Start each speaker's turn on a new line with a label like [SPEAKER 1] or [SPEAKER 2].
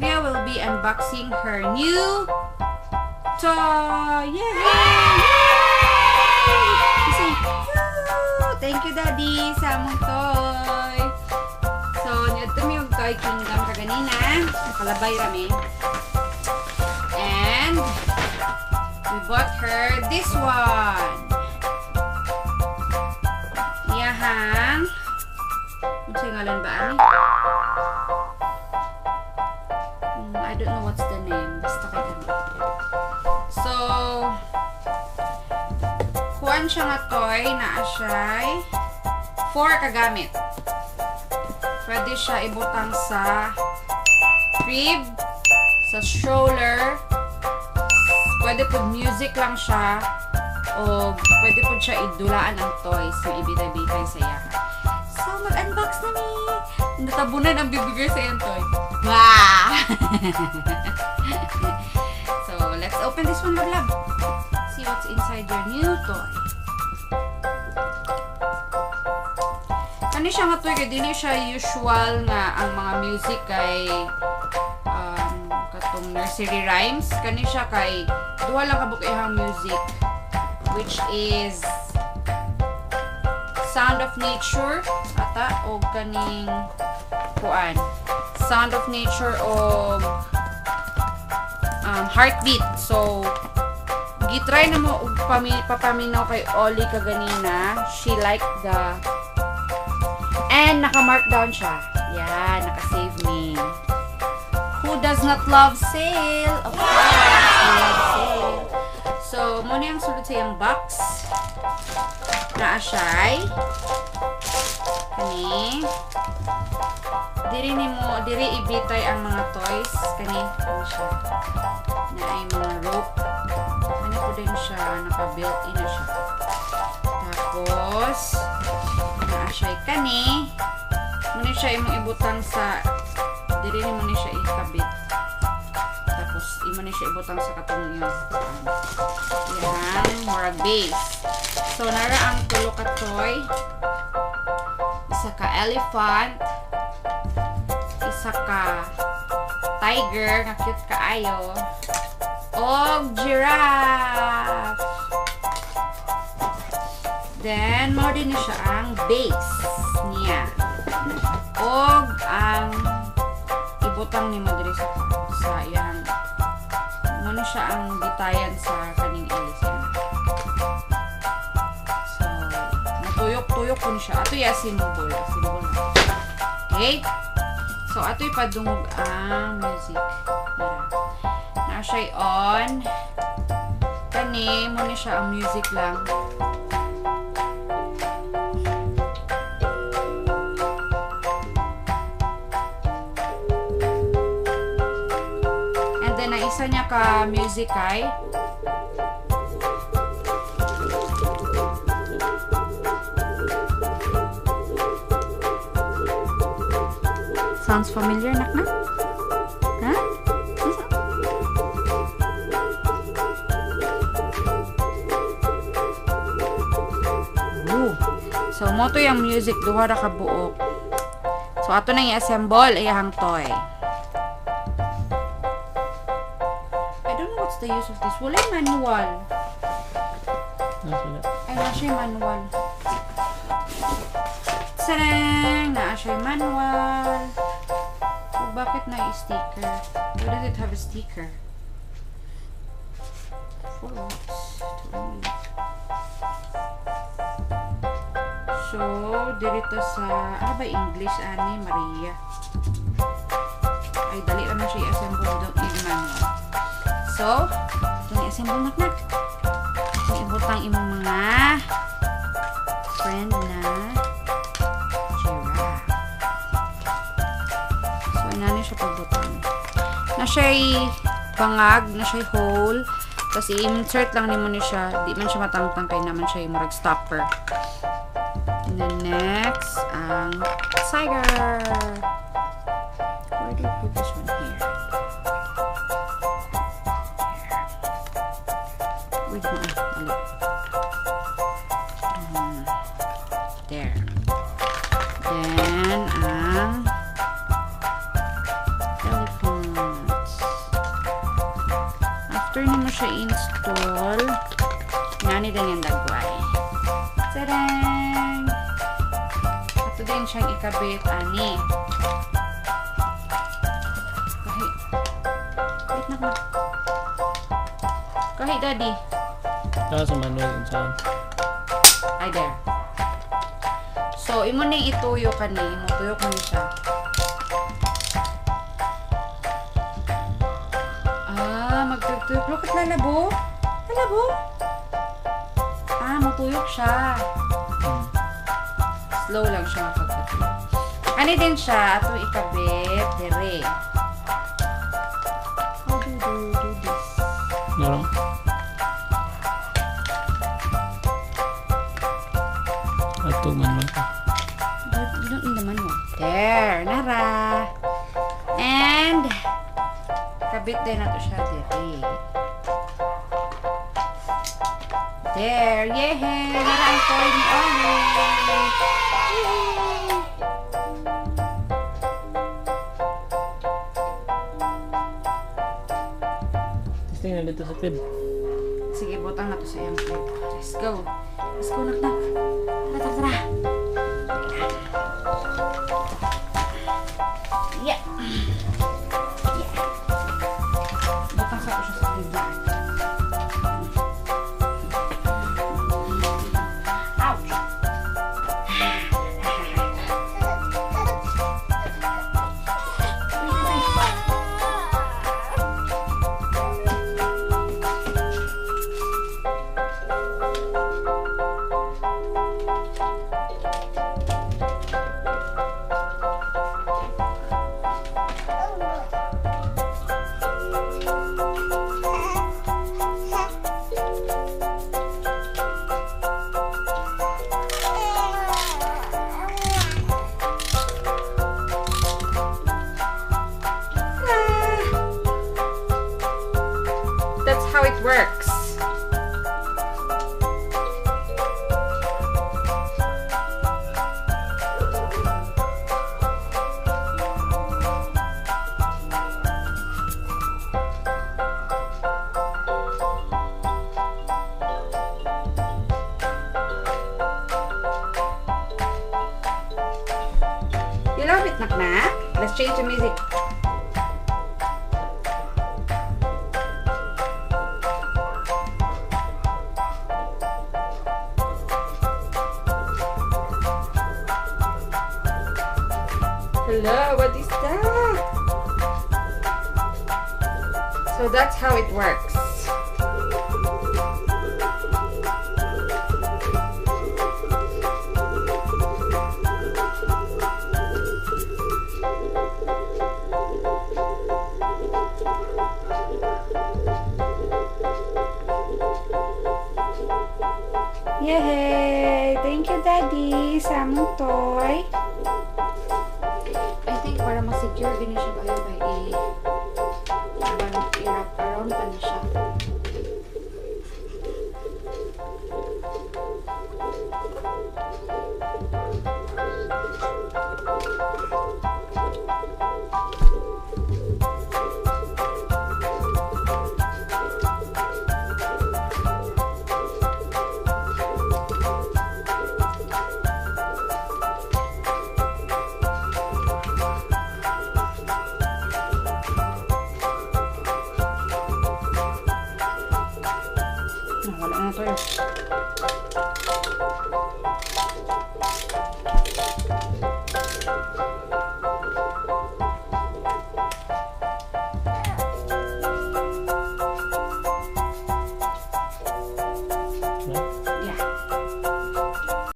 [SPEAKER 1] Olivia will be unboxing her new toy. Yay! Kasi, thank you Daddy sa among toy. So, nito may toy kingdom kaganina. Nakalabay rami. And we bought her this one. Yahang. Ano siya ngalan ba, Ani? I don't know what's the name. Basta kay ano. So, kuwan siya nga toy na siya'y 4 kagamit. Pwede siya ibutang sa crib, sa stroller. Pwede po music lang siya. O pwede po siya idulaan ang toys na ibitay-bitay sa iya. So, mag-unbox na ni. Natabunan ang bibigay sa iyong toy. Wow! So, let's open this one, love. See what's inside your new toy. Kani siya nga toy, kaya di siya usual nga ang mga music kay katong nursery rhymes. Kani siya kay duha lang kabuk ihang music, which is Sound of Nature ata o kaning kuan Sound of Nature o Heartbeat. So gitry na mo og papaminaw kay Oli kaganina. She liked the and naka-mark down siya. Yeah, naka-save me. Who does not love sale? Of course, I love sale. So, muna yung sulod sa yung box. Naa siya'y kani. Diri ibitay ang mga toys. Kani siya. Na ay mga rope. Kani po din siya. Naka-built-in na siya. Tapos, naa siya'y kani. Muna siya imong ibutang sa diri ni mo ni siya ikabit. Tapos, imo ni siya ibutang sa katong yun. Yan, murag base. So, nara ang tulo ka toy. Isa ka elephant. Isa ka tiger. Nga cute kaayo. Og giraffe. Then, mo din siya ang base niya. Og ang ibutang ni mo diri sa yan. Mo siya ang bitayan sa kaning ilis yan. So, natuyok-tuyok po siya. Ato yung symbol. Symbol na. Okay? So, ato yung padungog ang music. Na siya on. Kani, mo siya ang music lang. Isa niya ka music ay sounds familiar, nak na? Ha? So mo to yung music duha ra ka buok. So ato na i-assemble iyang toy. The use of this. Wala yung manual. Ay, na siya yung manual. Sarang! Na siya yung manual. So, bakit na yung sticker? Why does it have a sticker? For what? So, dirito sa ba English, ani, Maria. Ay, dali naman siya i-assemble doon yung manual. So, itong i-assemble nak. Ibutang imong mga friend na giraffe. So, inano siya pagbutang. Na siya'y bangag, na siya'y hole. Tapos i-insert lang nimo ni siya. Di man siya matangtang kay naman siya yung murag stopper. And then next, ang tiger. Where do you put this one here? Wait mo. There. Then, ang telephone. siya install. Nani din yung dagway. Tadang! Ito din siyang ikabit, ani. Kahit daddy.
[SPEAKER 2] Saka sa manual yun saan.
[SPEAKER 1] Ay, there. So, imo na ituyo ka ni. Tuyo ka ni siya. Magtuyok. Look at lalabo. Lalabo? Matuyok siya. Slow lang siya makagpatuyok. Ani din siya. Ito ikabit. Dire. How do you do this?
[SPEAKER 2] Meron. Ato manual ka.
[SPEAKER 1] You don't need the manual. There. Nara. And kabit din na to siya dire. There. Yehey! Nara ang toy ni Ollie. Yehey!
[SPEAKER 2] Testing na dito sa crib.
[SPEAKER 1] Sige, butang na to sa iyang plate. Let's go. Let's go, nak. Tara. Yeah. Butang sa ko siya sa plate. Ouch! That's how it works. You love it, nak? Let's change the music. Hello, what is that? So that's how it works. Yay! Thank you, Daddy, sa among toy.